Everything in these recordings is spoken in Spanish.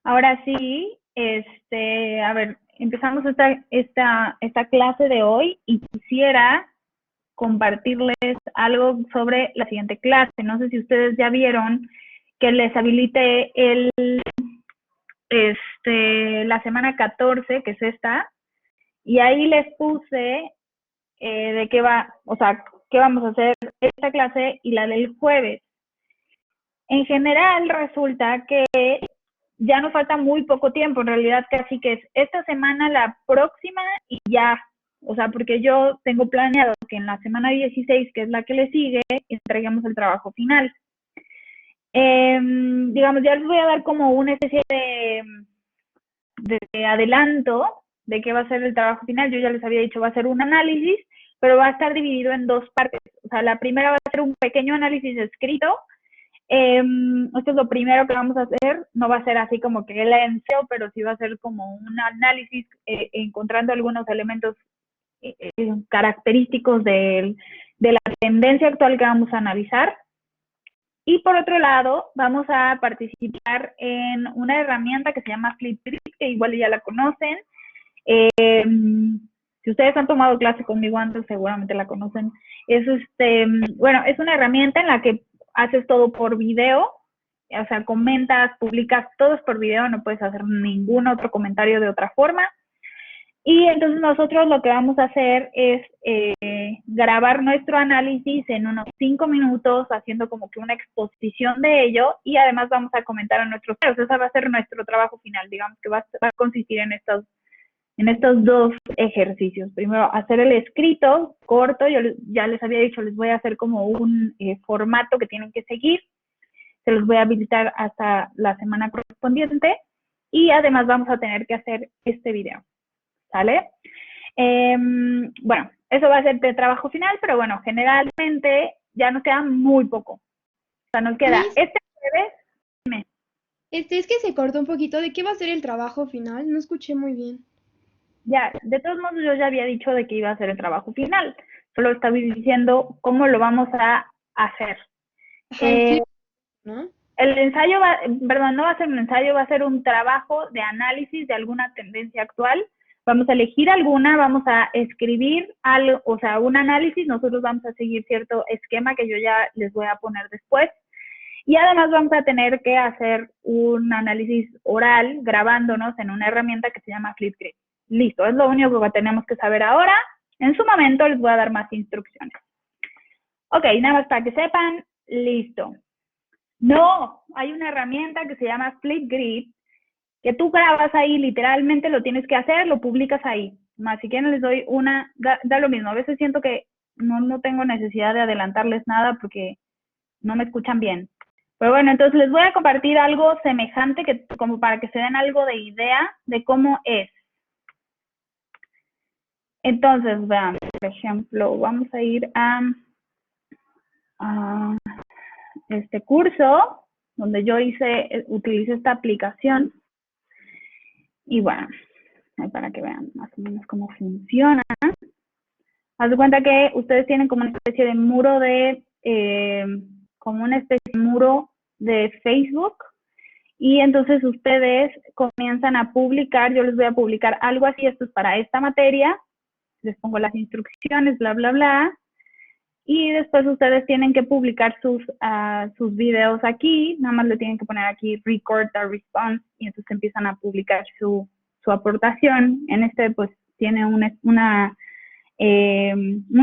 Ahora sí, a ver, empezamos esta clase de hoy y quisiera compartirles algo sobre la siguiente clase. No sé si ustedes ya vieron que les habilité la semana 14, que es esta, y ahí les puse de qué va, o sea, qué vamos a hacer esta clase y la del jueves. En general resulta que ya nos falta muy poco tiempo, en realidad casi que es esta semana, la próxima y ya. O sea, porque yo tengo planeado que en la semana 16, que es la que le sigue, entreguemos el trabajo final. Digamos, ya les voy a dar como una especie de adelanto de qué va a ser el trabajo final. Yo ya les había dicho, va a ser un análisis, pero va a estar dividido en dos partes. O sea, la primera va a ser un pequeño análisis escrito. Esto es lo primero que vamos a hacer. No va a ser así como que el enseo, pero sí va a ser como un análisis encontrando algunos elementos característicos de la tendencia actual que vamos a analizar. Y por otro lado, vamos a participar en una herramienta que se llama Flipgrid, que igual ya la conocen. Si ustedes han tomado clase conmigo antes, seguramente la conocen. Es bueno, es una herramienta en la que haces todo por video, o sea, comentas, publicas, todo es por video, no puedes hacer ningún otro comentario de otra forma. Y entonces nosotros lo que vamos a hacer es grabar nuestro análisis en unos 5 minutos, haciendo como que una exposición de ello, y además vamos a comentar a nuestros videos. Ese va a ser nuestro trabajo final, digamos que va a consistir en estos dos ejercicios. Primero, hacer el escrito corto. Yo ya les había dicho, les voy a hacer como un formato que tienen que seguir. Se los voy a habilitar hasta la semana correspondiente. Y además vamos a tener que hacer este video. ¿Sale? Bueno, eso va a ser de trabajo final, pero bueno, generalmente ya nos queda muy poco. O sea, nos queda Miss, este jueves. es que se cortó un poquito. ¿De qué va a ser el trabajo final? No escuché muy bien. Ya, de todos modos yo ya había dicho de que iba a ser el trabajo final. Solo estaba diciendo cómo lo vamos a hacer. Ajá, el Eh, flip, ¿no? el ensayo perdón, no va a ser un ensayo, va a ser un trabajo de análisis de alguna tendencia actual. Vamos a elegir alguna, vamos a escribir algo, o sea, un análisis. Nosotros vamos a seguir cierto esquema que yo ya les voy a poner después. Y además vamos a tener que hacer un análisis oral grabándonos en una herramienta que se llama Flipgrid. Listo, es lo único que tenemos que saber ahora. En su momento les voy a dar más instrucciones. Ok, nada más para que sepan, listo. No, hay una herramienta que se llama Flipgrid, que tú grabas ahí, literalmente lo tienes que hacer, lo publicas ahí. Más si quieren les doy una, da lo mismo. A veces siento que no tengo necesidad de adelantarles nada porque no me escuchan bien. Pero bueno, entonces les voy a compartir algo semejante que como para que se den algo de idea de cómo es. Entonces, vean, por ejemplo, vamos a ir a este curso donde yo utilicé esta aplicación y bueno, para que vean más o menos cómo funciona. Haz de cuenta que ustedes tienen como una especie de muro como una especie de muro de Facebook. Y entonces ustedes comienzan a publicar, yo les voy a publicar algo así, esto es para esta materia, les pongo las instrucciones, bla, bla, bla, y después ustedes tienen que publicar sus videos aquí, nada más le tienen que poner aquí record a response, y entonces empiezan a publicar su aportación. En este pues tiene un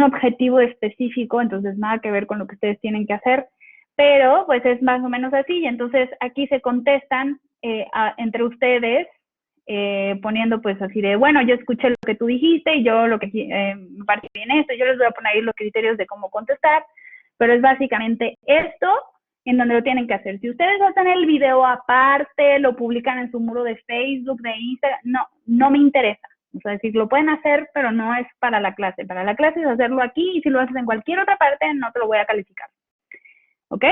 objetivo específico, entonces nada que ver con lo que ustedes tienen que hacer, pero pues es más o menos así. Y entonces aquí se contestan entre ustedes, poniendo pues así de, bueno, yo escuché lo que tú dijiste y yo lo que me parece bien esto, yo les voy a poner ahí los criterios de cómo contestar, pero es básicamente esto en donde lo tienen que hacer. Si ustedes hacen el video aparte, lo publican en su muro de Facebook, de Instagram, no me interesa. O sea, decir, lo pueden hacer, pero no es para la clase. Para la clase es hacerlo aquí, y si lo haces en cualquier otra parte, no te lo voy a calificar. ¿Ok?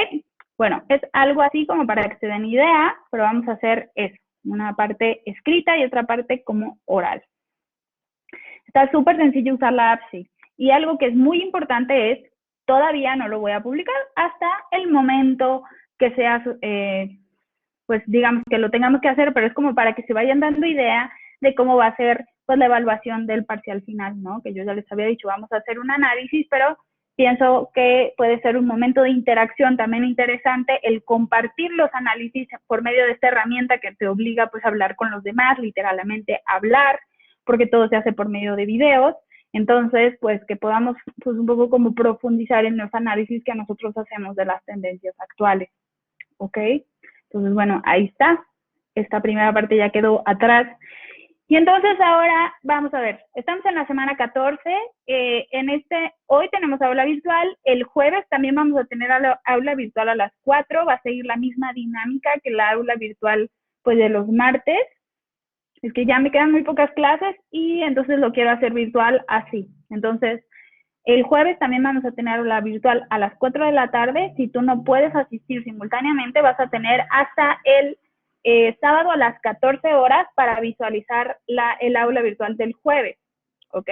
Bueno, es algo así como para que se den idea, pero vamos a hacer eso. Una parte escrita y otra parte como oral. Está súper sencillo usar la app, sí. Y algo que es muy importante es, todavía no lo voy a publicar hasta el momento que sea pues digamos que lo tengamos que hacer, pero es como para que se vayan dando idea de cómo va a ser pues la evaluación del parcial final, ¿no? Que yo ya les había dicho, vamos a hacer un análisis, pero pienso que puede ser un momento de interacción también interesante el compartir los análisis por medio de esta herramienta que te obliga pues a hablar con los demás, literalmente hablar, porque todo se hace por medio de videos. Entonces, pues que podamos pues un poco como profundizar en los análisis que nosotros hacemos de las tendencias actuales, ¿ok? Entonces, bueno, ahí está. Esta primera parte ya quedó atrás. Y entonces ahora vamos a ver, estamos en la semana 14, hoy tenemos aula virtual, el jueves también vamos a tener aula virtual a las 4, va a seguir la misma dinámica que la aula virtual pues de los martes, es que ya me quedan muy pocas clases y entonces lo quiero hacer virtual así. Entonces, el jueves también vamos a tener aula virtual a las 4 de la tarde. Si tú no puedes asistir simultáneamente, vas a tener hasta el sábado a las 14 horas para visualizar el aula virtual del jueves. ¿Ok?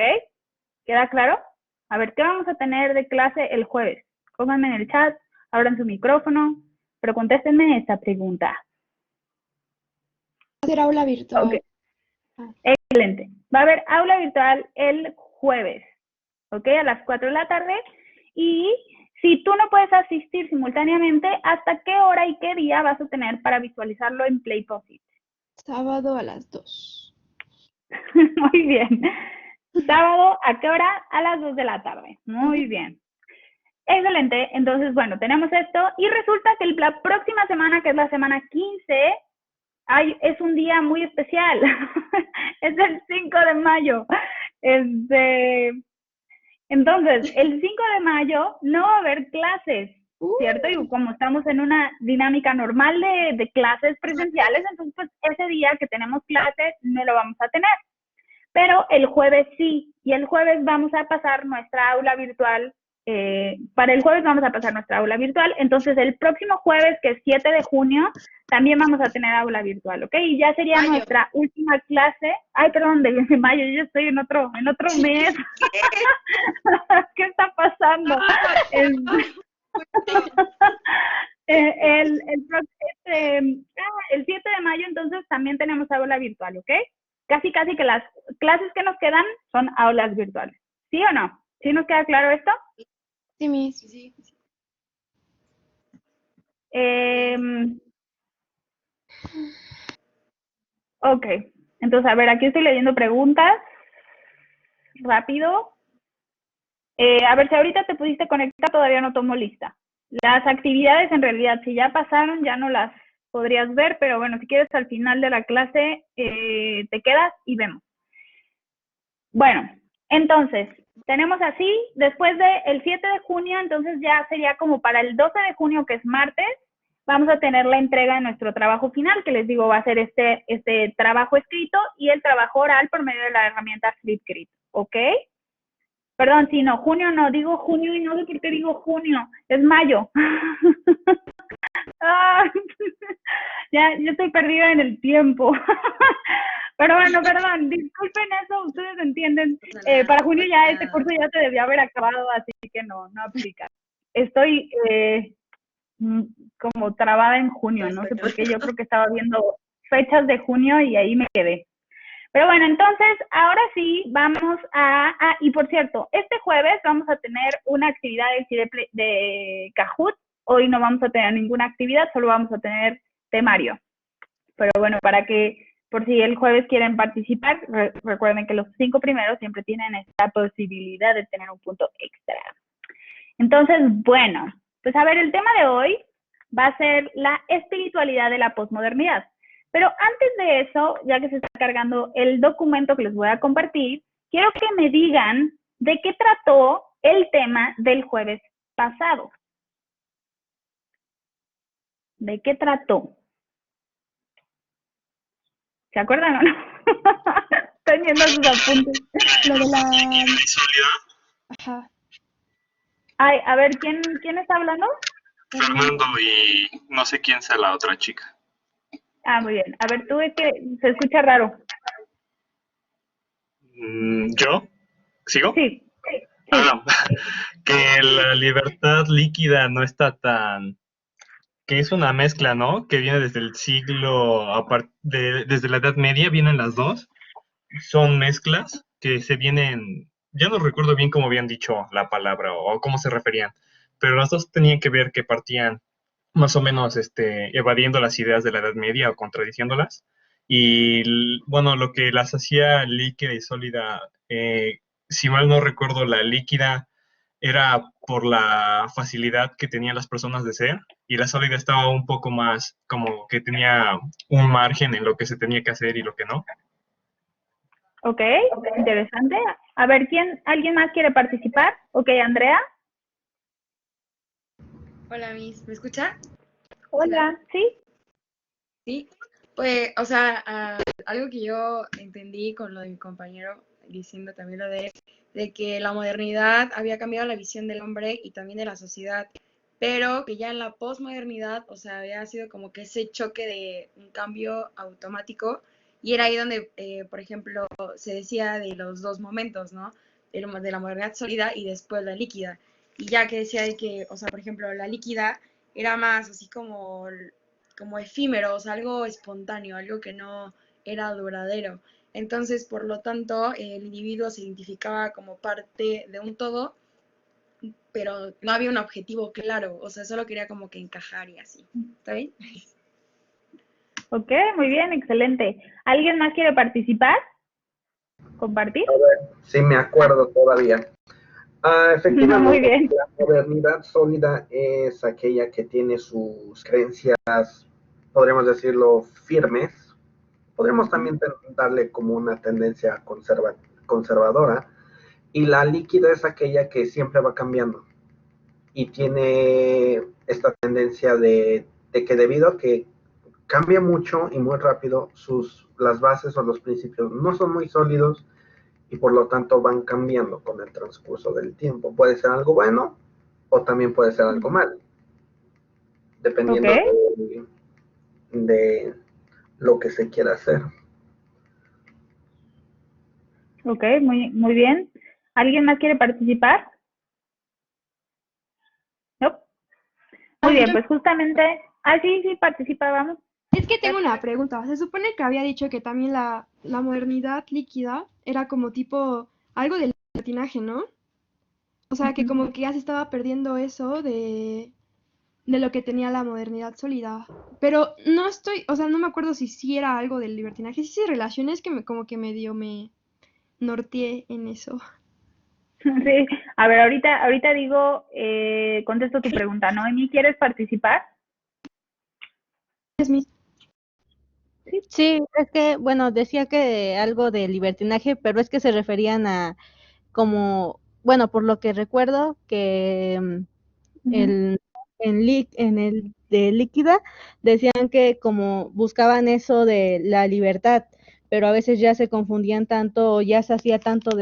¿Queda claro? A ver, ¿qué vamos a tener de clase el jueves? Pónganme en el chat, abran su micrófono, pero contéstenme esta pregunta. Hacer aula virtual. Ok, excelente. Va a haber aula virtual el jueves, ¿ok? A las 4 de la tarde. Y si tú no puedes asistir simultáneamente, ¿hasta qué hora y qué día vas a tener para visualizarlo en PlayPosit? Sábado a las 2. Muy bien. Sábado, ¿a qué hora? A las 2 de la tarde. Muy bien. Excelente. Entonces, bueno, tenemos esto. Y resulta que la próxima semana, que es la semana 15, es un día muy especial. Es el 5 de mayo. Entonces, el 5 de mayo no va a haber clases, ¿cierto? Y como estamos en una dinámica normal de clases presenciales, entonces pues ese día que tenemos clases no lo vamos a tener. Pero el jueves sí, y el jueves vamos a pasar nuestra aula virtual, para el jueves vamos a pasar nuestra aula virtual, entonces el próximo jueves, que es 7 de junio, también vamos a tener aula virtual, ¿ok? Y ya sería nuestra última clase, ay, perdón, de mayo, yo estoy en otro mes. ¿Qué está pasando? El 7 de mayo entonces también tenemos aula virtual, ¿ok? Casi que las clases que nos quedan son aulas virtuales. ¿Sí o no? ¿Sí nos queda claro esto? Sí, Miss. Ok, entonces a ver, aquí estoy leyendo preguntas. Rápido. A ver, si ahorita te pudiste conectar, todavía no tomo lista. Las actividades en realidad, si ya pasaron, ya no las podrías ver, pero bueno, si quieres al final de la clase, te quedas y vemos. Bueno, entonces, tenemos así, después del 7 de junio, entonces ya sería como para el 12 de junio, que es martes, vamos a tener la entrega de nuestro trabajo final, que les digo, va a ser este trabajo escrito y el trabajo oral por medio de la herramienta Flipgrid, ¿ok? Perdón, sí, no, junio no, digo junio y no sé por qué digo junio, es mayo. Ah, ya, yo estoy perdida en el tiempo. Pero bueno, perdón, disculpen eso, ustedes entienden. Para junio ya este curso ya se debió haber acabado, así que no aplica. Estoy como trabada en junio, no sé por qué, yo creo que estaba viendo fechas de junio y ahí me quedé. Pero bueno, entonces, ahora sí, vamos y por cierto, este jueves vamos a tener una actividad de Kahoot. Hoy no vamos a tener ninguna actividad, solo vamos a tener temario. Pero bueno, para que, por si el jueves quieren participar, recuerden que los 5 primeros siempre tienen esta posibilidad de tener un punto extra. Entonces, bueno, pues a ver, el tema de hoy va a ser la espiritualidad de la posmodernidad. Pero antes de eso, ya que se está cargando el documento que les voy a compartir, quiero que me digan de qué trató el tema del jueves pasado. ¿De qué trató? ¿Se acuerdan o no? Estoy viendo sus apuntes. Lo de la... Sólida. Ajá. Ay, a ver, ¿quién está hablando? Fernando y no sé quién sea la otra chica. Ah, muy bien. A ver, tú es que se escucha raro. ¿Yo? ¿Sigo? Sí. Ah, no. Que la libertad líquida no está tan que es una mezcla, ¿no? Que viene desde el siglo, desde la Edad Media, vienen las dos. Son mezclas que se vienen, ya no recuerdo bien cómo habían dicho la palabra o cómo se referían, pero las dos tenían que ver que partían más o menos evadiendo las ideas de la Edad Media o contradiciéndolas. Y bueno, lo que las hacía líquida y sólida, si mal no recuerdo, la líquida era por la facilidad que tenían las personas de ser, y la sólida estaba un poco más como que tenía un margen en lo que se tenía que hacer y lo que no. Ok, interesante. A ver, ¿alguien más quiere participar? Ok, Andrea. Hola, Miss, ¿me escucha? Hola, ¿sí? Sí, pues, o sea, algo que yo entendí con lo de mi compañero, diciendo también lo de que la modernidad había cambiado la visión del hombre y también de la sociedad, pero que ya en la posmodernidad, o sea, había sido como que ese choque de un cambio automático, y era ahí donde, por ejemplo, se decía de los dos momentos, ¿no? De la modernidad sólida y después la líquida. Y ya que decía de que, o sea, por ejemplo, la líquida era más así como efímeros, algo espontáneo, algo que no era duradero. Entonces, por lo tanto, el individuo se identificaba como parte de un todo, pero no había un objetivo claro, o sea, solo quería como que encajar y así. ¿Está bien? Ok, muy bien, excelente. ¿Alguien más quiere participar? ¿Compartir? Sí, me acuerdo todavía. Muy Efectivamente, bien. la modernidad sólida es aquella que tiene sus creencias, podríamos decirlo, firmes. Podríamos también darle como una tendencia conservadora. Y la líquida es aquella que siempre va cambiando y tiene esta tendencia de que debido a que cambia mucho y muy rápido, las bases o los principios no son muy sólidos y por lo tanto van cambiando con el transcurso del tiempo. Puede ser algo bueno o también puede ser algo malo, Ok, dependiendo de lo que se quiera hacer. ok, muy bien. ¿Alguien más quiere participar? ¿No? Muy bien, pues justamente. Ah, sí, participa, vamos. Es que tengo una pregunta. Se supone que había dicho que también la modernidad líquida era como tipo algo del libertinaje, ¿no? O sea, que como que ya se estaba perdiendo eso de lo que tenía la modernidad sólida. Pero no estoy, o sea, no me acuerdo si sí era algo del libertinaje. Sí se relaciona, es que como que medio me norteé en eso. Sí, a ver, ahorita digo, contesto tu pregunta. Noemi, ¿quieres participar? Es mi... Sí, es que, bueno, decía que algo de libertinaje, pero es que se referían a como, bueno, por lo que recuerdo, que el, en el de líquida decían que como buscaban eso de la libertad, pero a veces ya se confundían tanto, ya se hacía tanto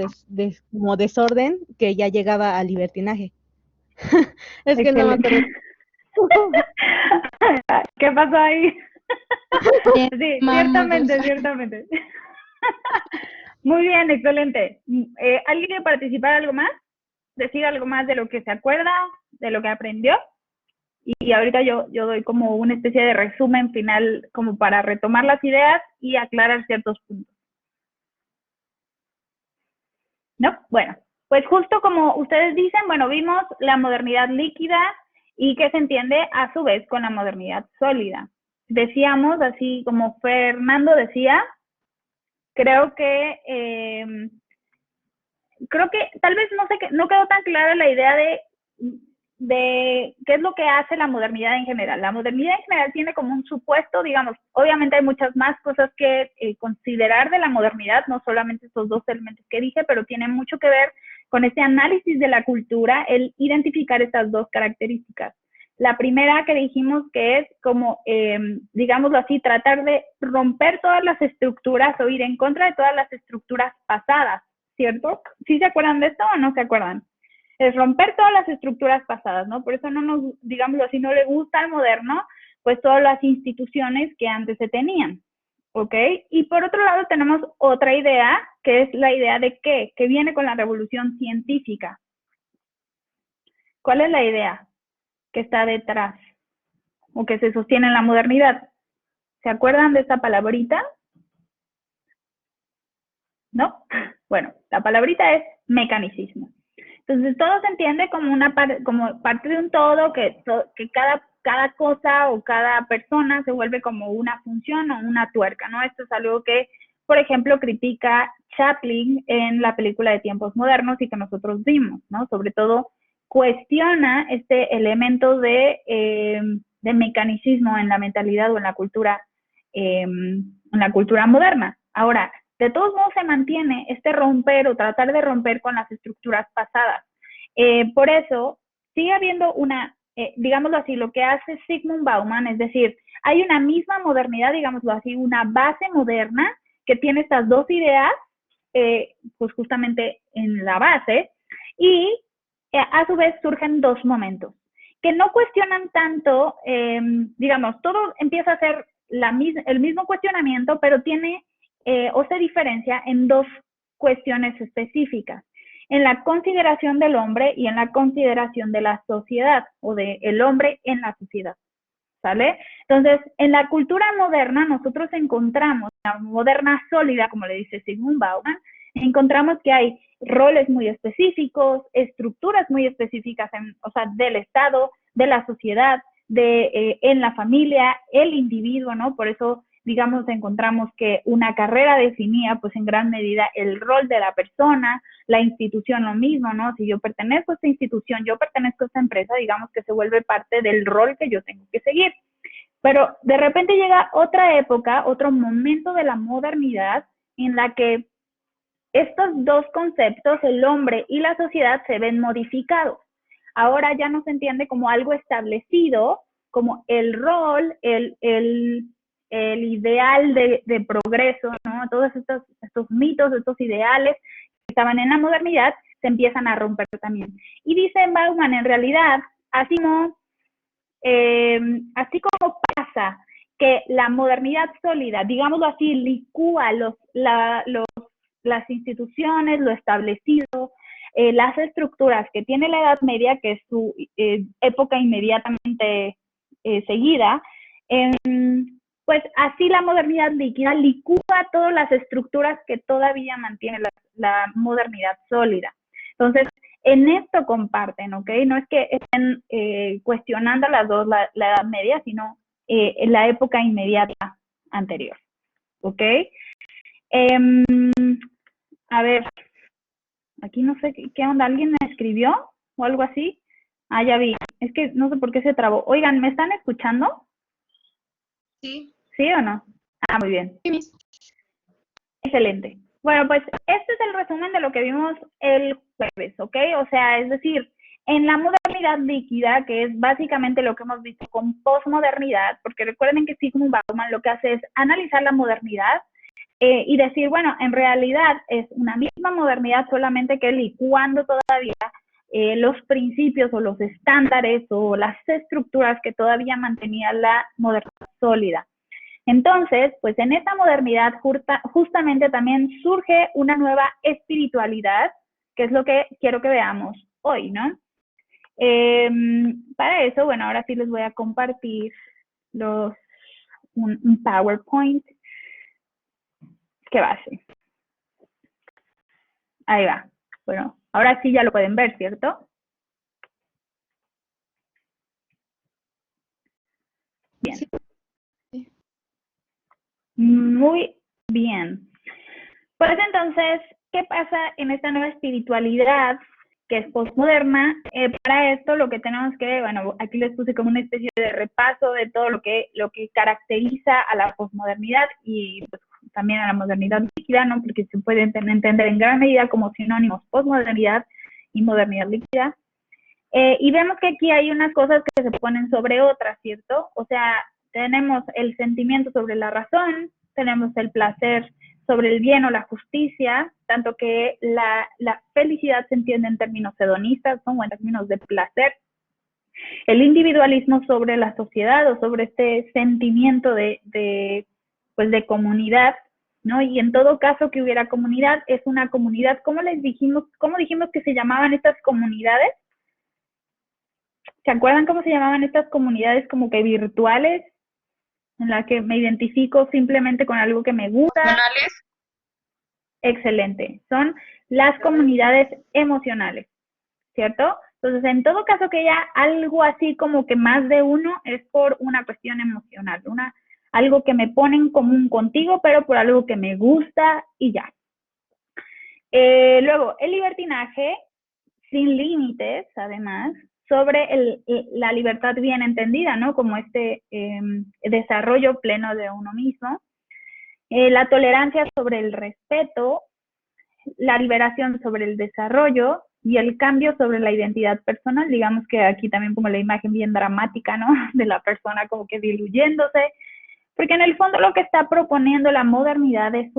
como desorden que ya llegaba al libertinaje. Es que no me acuerdo. ¿Qué pasó ahí? Sí, Mamodos. ciertamente. Muy bien, excelente. ¿Alguien quiere participar algo más? ¿Decir algo más de lo que se acuerda, de lo que aprendió? Y ahorita yo doy como una especie de resumen final como para retomar las ideas y aclarar ciertos puntos. ¿No? Bueno, pues justo como ustedes dicen, bueno, vimos la modernidad líquida y qué se entiende a su vez con la modernidad sólida. Decíamos, así como Fernando decía, creo que tal vez no quedó tan clara la idea de qué es lo que hace la modernidad en general. La modernidad en general tiene como un supuesto, digamos, obviamente hay muchas más cosas que considerar de la modernidad, no solamente estos dos elementos que dije, pero tiene mucho que ver con este análisis de la cultura, el identificar estas dos características. La primera que dijimos que es como, digámoslo así, tratar de romper todas las estructuras o ir en contra de todas las estructuras pasadas, ¿cierto? ¿Sí se acuerdan de esto o no se acuerdan? Es romper todas las estructuras pasadas, ¿no? Por eso no nos, digámoslo así, no le gusta al moderno, pues todas las instituciones que antes se tenían, ¿ok? Y por otro lado tenemos otra idea, que es la idea de qué, que viene con la revolución científica. ¿Cuál es la idea que está detrás? o que se sostiene en la modernidad. ¿Se acuerdan de esta palabrita? ¿No? Bueno, la palabrita es mecanicismo. Entonces, todo se entiende como como parte de un todo, que cada cosa o cada persona se vuelve como una función o una tuerca, ¿no? Esto es algo que, por ejemplo, critica Chaplin en la película de Tiempos Modernos y que nosotros vimos, ¿no? Sobre todo, cuestiona este elemento de mecanicismo en la mentalidad o en la cultura moderna. Ahora, de todos modos se mantiene este romper o tratar de romper con las estructuras pasadas. Por eso, sigue habiendo digámoslo así, lo que hace Zygmunt Bauman, es decir, hay una misma modernidad, digámoslo así, una base moderna que tiene estas dos ideas, pues justamente en la base, y a su vez surgen dos momentos que no cuestionan tanto, digamos, todo empieza a ser el mismo cuestionamiento, pero tiene o se diferencia en dos cuestiones específicas, en la consideración del hombre y en la consideración de la sociedad o del hombre en la sociedad, ¿sale? Entonces, en la cultura moderna nosotros encontramos, la moderna sólida, como le dice Zygmunt Bauman, encontramos que hay roles muy específicos, estructuras muy específicas, o sea, del Estado, de la sociedad, en la familia, el individuo, ¿no? Por eso, digamos, encontramos que una carrera definía, pues, en gran medida el rol de la persona, la institución lo mismo, ¿no? Si yo pertenezco a esta institución, yo pertenezco a esta empresa, digamos que se vuelve parte del rol que yo tengo que seguir. Pero de repente llega otra época, otro momento de la modernidad en la que estos dos conceptos, el hombre y la sociedad, se ven modificados. Ahora ya no se entiende como algo establecido, como el rol, el ideal de progreso, ¿no? Todos estos mitos, estos ideales que estaban en la modernidad, se empiezan a romper también. Y dice Bauman, en realidad, así como pasa que la modernidad sólida, digámoslo así, licúa las instituciones, lo establecido, las estructuras que tiene la Edad Media, que es su época inmediatamente seguida, pues así la modernidad líquida licúa todas las estructuras que todavía mantiene la modernidad sólida. Entonces, en esto comparten, ¿ok? No es que estén cuestionando las dos la Edad Media, sino en la época inmediata anterior, ¿ok? A ver, aquí no sé qué onda, ¿alguien me escribió o algo así? Ah, ya vi, es que no sé por qué se trabó. Oigan, ¿me están escuchando? Sí. ¿Sí o no? Ah, muy bien. Sí, Miss. Excelente. Bueno, pues este es el resumen de lo que vimos el jueves, ¿ok? O sea, es decir, en la modernidad líquida, que es básicamente lo que hemos visto con posmodernidad, porque recuerden que Zygmunt Bauman lo que hace es analizar la modernidad y decir, bueno, en realidad es una misma modernidad, solamente que licuando todavía los principios o los estándares o las estructuras que todavía mantenía la modernidad sólida. Entonces, pues en esta modernidad justamente también surge una nueva espiritualidad, que es lo que quiero que veamos hoy, ¿no? Para eso, bueno, ahora sí les voy a compartir un PowerPoint que va así. Ahí va. Bueno, ahora sí ya lo pueden ver, ¿cierto? Bien. Sí. Muy bien. Pues entonces, ¿qué pasa en esta nueva espiritualidad que es postmoderna? Para esto lo que tenemos que, bueno, aquí les puse como una especie de repaso de todo lo que caracteriza a la posmodernidad y pues, también a la modernidad líquida, ¿no? Porque se puede entender en gran medida como sinónimos postmodernidad y modernidad líquida. Y vemos que aquí hay unas cosas que se ponen sobre otras, ¿cierto? O sea, tenemos el sentimiento sobre la razón, tenemos el placer sobre el bien o la justicia, tanto que la felicidad se entiende en términos hedonistas, ¿no? O en términos de placer. El individualismo sobre la sociedad o sobre este sentimiento de comunidad, ¿no? Y en todo caso que hubiera comunidad, es una comunidad, ¿cómo dijimos que se llamaban estas comunidades? ¿Se acuerdan cómo se llamaban estas comunidades como que virtuales? En la que me identifico simplemente con algo que me gusta. ¿Emocionales? Excelente. Son las comunidades emocionales, ¿cierto? Entonces, en todo caso que haya algo así como que más de uno, es por una cuestión emocional, algo que me pone en común contigo, pero por algo que me gusta y ya. Luego, el libertinaje sin límites, además, sobre la libertad bien entendida, ¿no? Como este desarrollo pleno de uno mismo. La tolerancia sobre el respeto, la liberación sobre el desarrollo y el cambio sobre la identidad personal. Digamos que aquí también como la imagen bien dramática, ¿no? De la persona como que diluyéndose, porque en el fondo lo que está proponiendo la modernidad es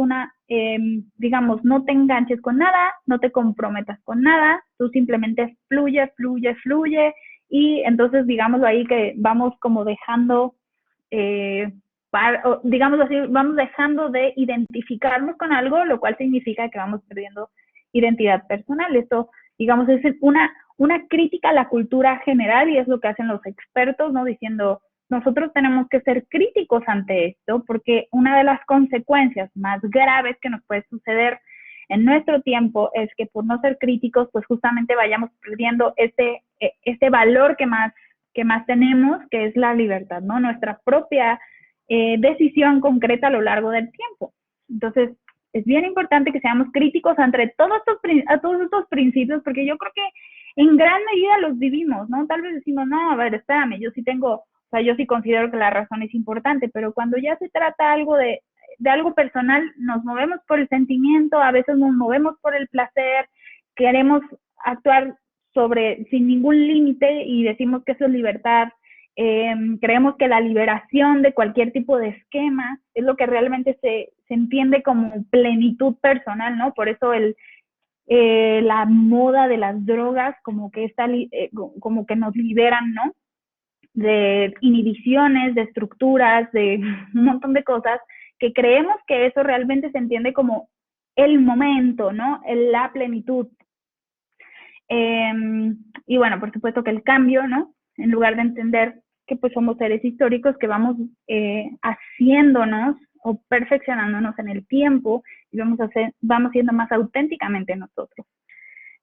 digamos, no te enganches con nada, no te comprometas con nada, tú simplemente fluye, fluye, fluye, y entonces digámoslo ahí que vamos como dejando, digamos así, vamos dejando de identificarnos con algo, lo cual significa que vamos perdiendo identidad personal. Esto, digamos, es una crítica a la cultura general y es lo que hacen los expertos, ¿no? Diciendo, nosotros tenemos que ser críticos ante esto, porque una de las consecuencias más graves que nos puede suceder en nuestro tiempo es que por no ser críticos, pues justamente vayamos perdiendo este valor que más tenemos, que es la libertad, ¿no? Nuestra propia decisión concreta a lo largo del tiempo. Entonces, es bien importante que seamos críticos ante todos estos principios, porque yo creo que en gran medida los vivimos, ¿no? Tal vez decimos, no, a ver, espérame, yo sí considero que la razón es importante, pero cuando ya se trata algo de algo personal, nos movemos por el sentimiento, a veces nos movemos por el placer, queremos actuar sin ningún límite y decimos que eso es libertad. Creemos que la liberación de cualquier tipo de esquema es lo que realmente se entiende como plenitud personal, ¿no? Por eso la moda de las drogas como que nos liberan, ¿no? De inhibiciones, de estructuras, de un montón de cosas, que creemos que eso realmente se entiende como el momento, ¿no? La plenitud. Y bueno, por supuesto que el cambio, ¿no? En lugar de entender que pues somos seres históricos que vamos haciéndonos o perfeccionándonos en el tiempo y vamos siendo más auténticamente nosotros.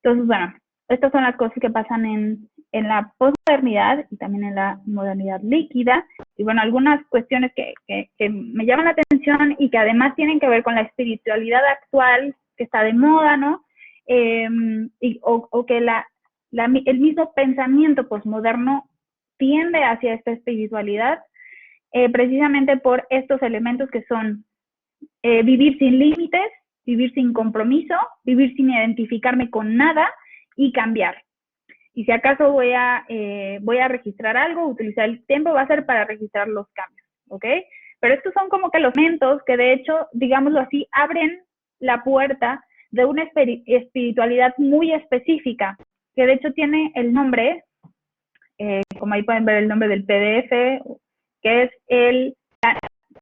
Entonces, bueno, estas son las cosas que pasan en la posmodernidad y también en la modernidad líquida. Y bueno, algunas cuestiones que me llaman la atención y que además tienen que ver con la espiritualidad actual que está de moda, ¿no? O que el mismo pensamiento posmoderno tiende hacia esta espiritualidad, precisamente por estos elementos que son vivir sin límites, vivir sin compromiso, vivir sin identificarme con nada y cambiar. Y si acaso voy a registrar algo, utilizar el tiempo va a ser para registrar los cambios, ¿ok? Pero estos son como que los elementos que de hecho, digámoslo así, abren la puerta de una espiritualidad muy específica, que de hecho tiene el nombre, como ahí pueden ver el nombre del PDF, que es el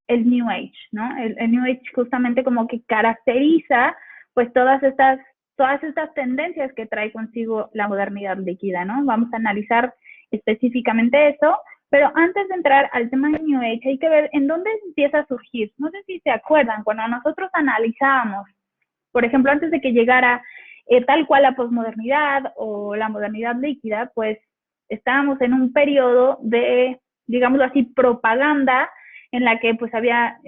New Age, ¿no? El New Age justamente como que caracteriza pues todas estas tendencias que trae consigo la modernidad líquida, ¿no? Vamos a analizar específicamente eso, pero antes de entrar al tema del New Age hay que ver en dónde empieza a surgir. No sé si se acuerdan, cuando nosotros analizábamos, por ejemplo, antes de que llegara tal cual la posmodernidad o la modernidad líquida, pues estábamos en un periodo de, digámoslo así, propaganda en la que pues había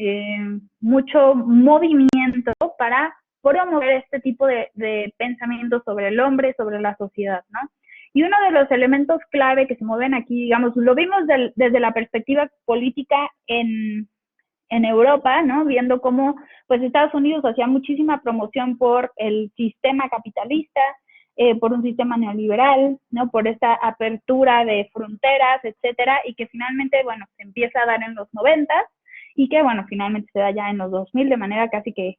mucho movimiento para promover este tipo de pensamientos sobre el hombre, sobre la sociedad, ¿no? Y uno de los elementos clave que se mueven aquí, digamos, lo vimos desde la perspectiva política en Europa, ¿no? Viendo cómo pues Estados Unidos hacía muchísima promoción por el sistema capitalista, por un sistema neoliberal, ¿no? Por esta apertura de fronteras, etcétera, y que finalmente, bueno, se empieza a dar en los 90 y que, bueno, finalmente se da ya en los 2000 de manera casi que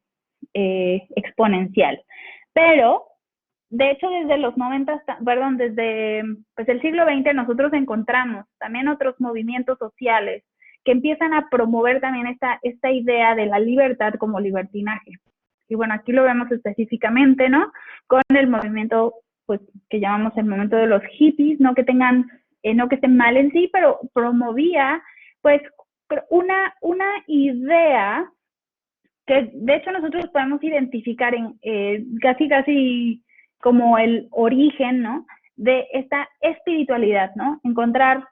exponencial. Pero, de hecho, desde los 90, desde pues, el siglo XX nosotros encontramos también otros movimientos sociales que empiezan a promover también esta idea de la libertad como libertinaje. Y bueno, aquí lo vemos específicamente, ¿no? Con el movimiento, pues, que llamamos el movimiento de los hippies, ¿no? Que tengan no que esté mal en sí, pero promovía pues una idea que de hecho nosotros podemos identificar en casi como el origen, ¿no? De esta espiritualidad, ¿no? Encontrar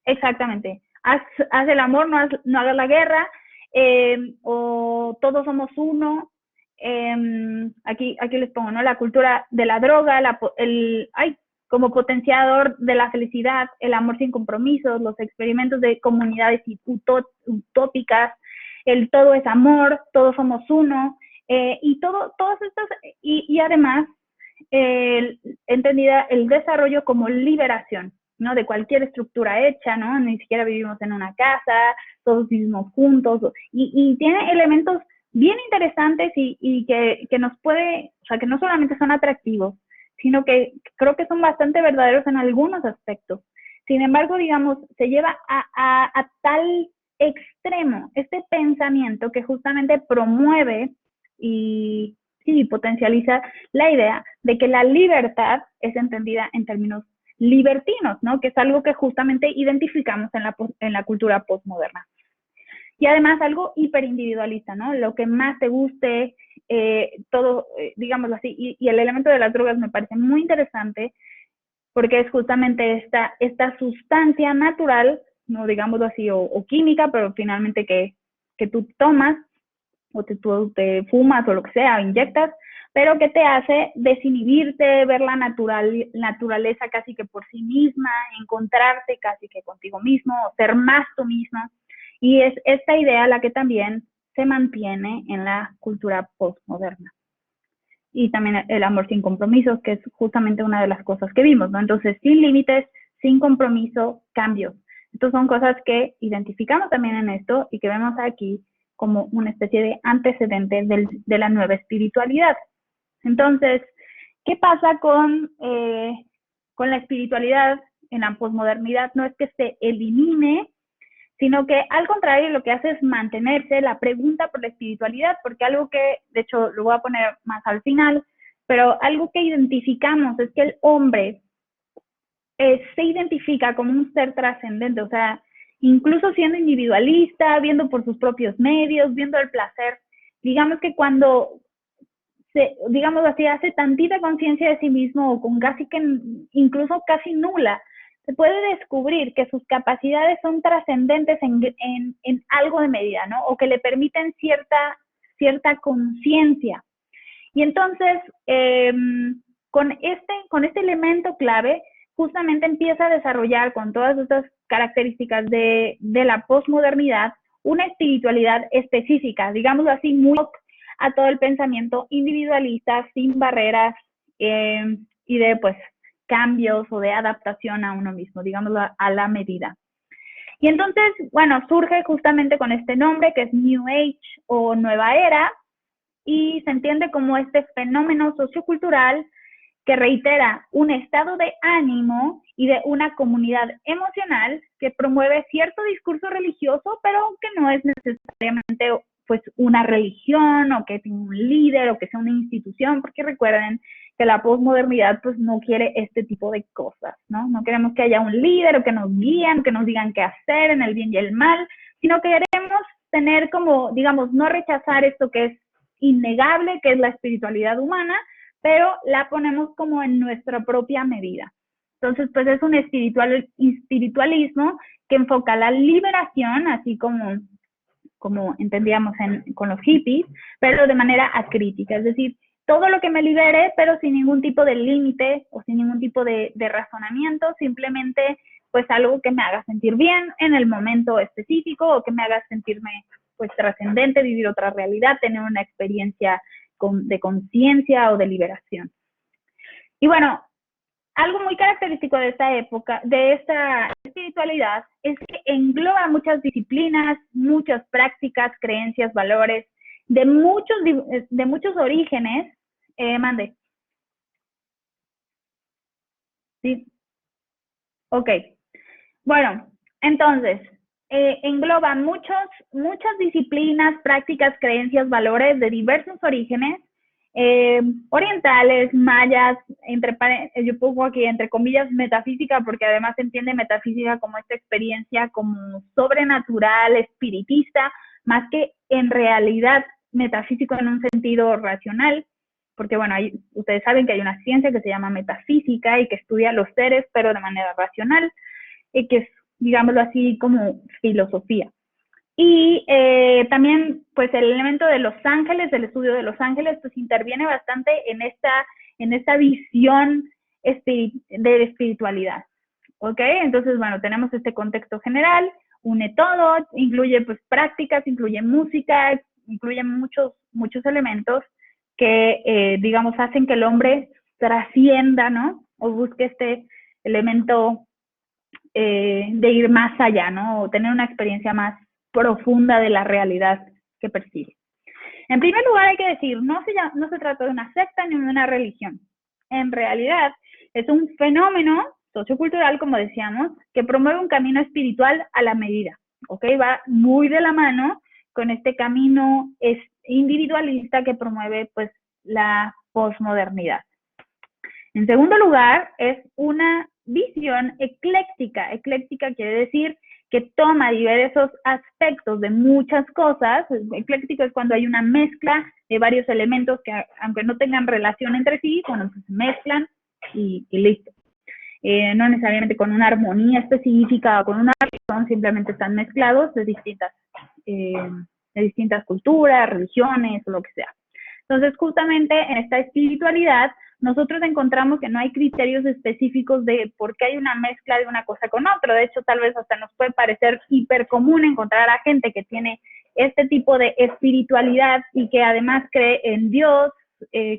exactamente, haz el amor, no hagas la guerra, o todos somos uno. Aquí les pongo, ¿no? La cultura de la droga, como potenciador de la felicidad, el amor sin compromisos, los experimentos de comunidades utópicas, el todo es amor, todos somos uno, y todos estos, y además, entendida el desarrollo como liberación, ¿no? De cualquier estructura hecha, ¿no? Ni siquiera vivimos en una casa, todos vivimos juntos, y tiene elementos bien interesantes y que nos puede, o sea, que no solamente son atractivos, sino que creo que son bastante verdaderos en algunos aspectos. Sin embargo, digamos, se lleva a tal extremo este pensamiento que justamente promueve y potencializa la idea de que la libertad es entendida en términos libertinos, ¿no? Que es algo que justamente identificamos en la cultura postmoderna. Y además algo hiperindividualista, ¿no? Lo que más te guste, todo, digámoslo así. Y el elemento de las drogas me parece muy interesante porque es justamente esta sustancia natural, no digámoslo así, o química, pero finalmente que tú tomas o tú te fumas o lo que sea, o inyectas, pero que te hace desinhibirte, ver la naturaleza casi que por sí misma, encontrarte casi que contigo mismo, o ser más tú mismo. Y es esta idea la que también se mantiene en la cultura postmoderna. Y también el amor sin compromisos, que es justamente una de las cosas que vimos, ¿no? Entonces, sin límites, sin compromiso, cambios. Estas son cosas que identificamos también en esto y que vemos aquí como una especie de antecedente de la nueva espiritualidad. Entonces, ¿qué pasa con la espiritualidad en la posmodernidad? No es que se elimine, sino que al contrario lo que hace es mantenerse la pregunta por la espiritualidad, porque algo que, de hecho, lo voy a poner más al final, pero algo que identificamos es que el hombre se identifica como un ser trascendente, o sea, incluso siendo individualista, viendo por sus propios medios, viendo el placer. Digamos que cuando digamos así, hace tantita conciencia de sí mismo, o con incluso casi nula, se puede descubrir que sus capacidades son trascendentes en algo de medida, ¿no? O que le permiten cierta conciencia. Y entonces, con este elemento clave, justamente empieza a desarrollar con todas estas características de la posmodernidad una espiritualidad específica, digámoslo así, muy a todo el pensamiento individualista, sin barreras, y de pues cambios o de adaptación a uno mismo, digámoslo a la medida. Y entonces, bueno, surge justamente con este nombre que es New Age o Nueva Era, y se entiende como este fenómeno sociocultural que reitera un estado de ánimo y de una comunidad emocional que promueve cierto discurso religioso, pero que no es necesariamente pues una religión o que tenga un líder o que sea una institución, porque recuerden que la posmodernidad pues no quiere este tipo de cosas, ¿no? No queremos que haya un líder o que nos guíen, que nos digan qué hacer en el bien y el mal, sino que queremos tener como, digamos, no rechazar esto que es innegable, que es la espiritualidad humana, pero la ponemos como en nuestra propia medida. Entonces, pues es un espiritualismo que enfoca la liberación, así como entendíamos con los hippies, pero de manera acrítica, es decir, todo lo que me libere, pero sin ningún tipo de límite o sin ningún tipo de razonamiento, simplemente pues algo que me haga sentir bien en el momento específico o que me haga sentirme pues trascendente, vivir otra realidad, tener una experiencia de conciencia o de liberación. Y bueno, algo muy característico de esta época, de esta espiritualidad, es que engloba muchas disciplinas, muchas prácticas, creencias, valores, de muchos orígenes. Mande. Sí. Ok. Bueno, entonces, engloba muchas disciplinas, prácticas, creencias, valores de diversos orígenes, orientales, mayas, yo pongo aquí entre comillas metafísica, porque además se entiende metafísica como esta experiencia como sobrenatural, espiritista, más que en realidad metafísico en un sentido racional, porque bueno, ustedes saben que hay una ciencia que se llama metafísica y que estudia los seres, pero de manera racional, y que es, digámoslo así, como filosofía. Y también, pues, el elemento de los ángeles, del estudio de los ángeles, pues, interviene bastante en esta visión de espiritualidad, ¿ok? Entonces, bueno, tenemos este contexto general, une todo, incluye, pues, prácticas, incluye música, incluye muchos elementos que, digamos, hacen que el hombre trascienda, ¿no? O busque este elemento de ir más allá, ¿no? O tener una experiencia más profunda de la realidad que percibe. En primer lugar, hay que decir, no se trata de una secta ni de una religión. En realidad, es un fenómeno sociocultural, como decíamos, que promueve un camino espiritual a la medida, ¿ok? Va muy de la mano con este camino individualista que promueve, pues, la posmodernidad. En segundo lugar, es una visión ecléctica. Ecléctica quiere decir que toma diversos aspectos de muchas cosas. Ecléctico es cuando hay una mezcla de varios elementos que, aunque no tengan relación entre sí, bueno, pues se mezclan y listo. No necesariamente con una armonía específica o con una razón, simplemente están mezclados de distintas culturas, religiones o lo que sea. Entonces, justamente en esta espiritualidad, nosotros encontramos que no hay criterios específicos de por qué hay una mezcla de una cosa con otra. De hecho, tal vez hasta nos puede parecer hipercomún encontrar a gente que tiene este tipo de espiritualidad y que además cree en Dios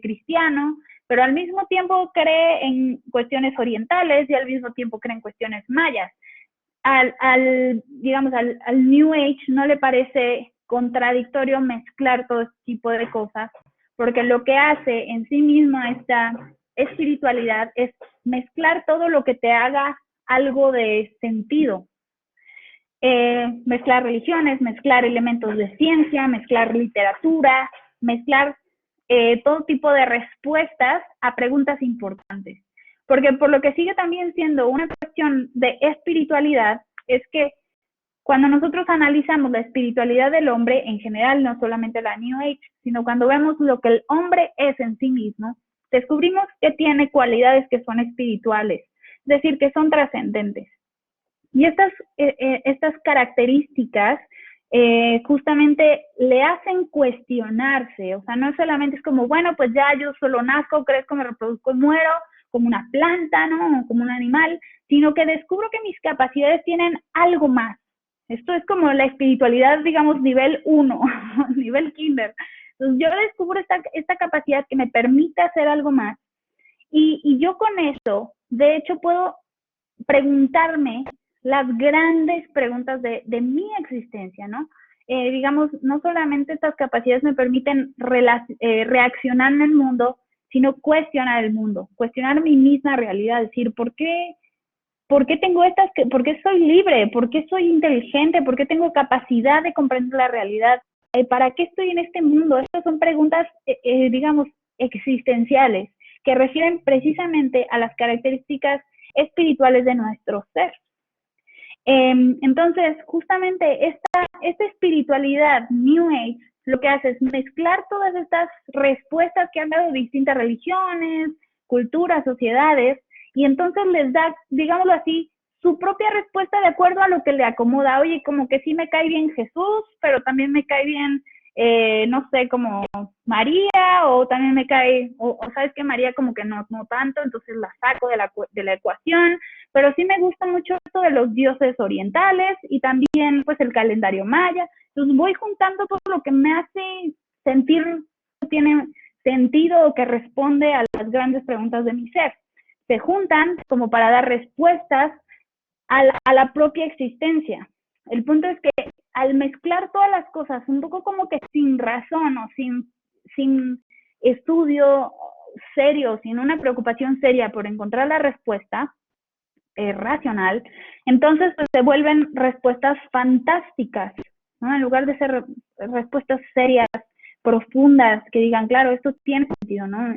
cristiano, pero al mismo tiempo cree en cuestiones orientales y al mismo tiempo cree en cuestiones mayas. Digamos, al New Age no le parece contradictorio mezclar todo este tipo de cosas, porque lo que hace en sí misma esta espiritualidad es mezclar todo lo que te haga algo de sentido. Mezclar religiones, mezclar elementos de ciencia, mezclar literatura, mezclar todo tipo de respuestas a preguntas importantes. Porque por lo que sigue también siendo una cuestión de espiritualidad es que cuando nosotros analizamos la espiritualidad del hombre en general, no solamente la New Age, sino cuando vemos lo que el hombre es en sí mismo, descubrimos que tiene cualidades que son espirituales, es decir, que son trascendentes. Y estas características justamente le hacen cuestionarse, o sea, no solamente es como, bueno, pues ya yo solo nazco, crezco, me reproduzco y muero, como una planta, ¿no? Como un animal, sino que descubro que mis capacidades tienen algo más. Esto es como la espiritualidad, digamos, nivel 1, nivel kinder. Entonces yo descubro esta capacidad que me permite hacer algo más. Y yo con eso, de hecho, puedo preguntarme las grandes preguntas de mi existencia, ¿no? Digamos, no solamente estas capacidades me permiten reaccionar en el mundo, sino cuestionar el mundo, cuestionar mi misma realidad, decir, ¿por qué tengo por qué soy libre? ¿Por qué soy inteligente? ¿Por qué tengo capacidad de comprender la realidad? ¿Para qué estoy en este mundo? Estas son preguntas, digamos, existenciales, que refieren precisamente a las características espirituales de nuestro ser. Entonces, justamente esta espiritualidad New Age lo que hace es mezclar todas estas respuestas que han dado distintas religiones, culturas, sociedades, y entonces les da, digámoslo así, su propia respuesta de acuerdo a lo que le acomoda. Oye, como que sí me cae bien Jesús, pero también me cae bien, no sé, como María, o también me cae, o sabes que María como que no tanto, entonces la saco de la ecuación, pero sí me gusta mucho esto de los dioses orientales y también pues el calendario maya. Entonces voy juntando todo lo que me hace sentir que tiene sentido o que responde a las grandes preguntas de mi ser. Se juntan como para dar respuestas a la propia existencia. El punto es que al mezclar todas las cosas, un poco como que sin razón o sin estudio serio, sin una preocupación seria por encontrar la respuesta racional, entonces pues, se vuelven respuestas fantásticas, ¿no? En lugar de ser respuestas serias, profundas, que digan, claro, esto tiene sentido, ¿no?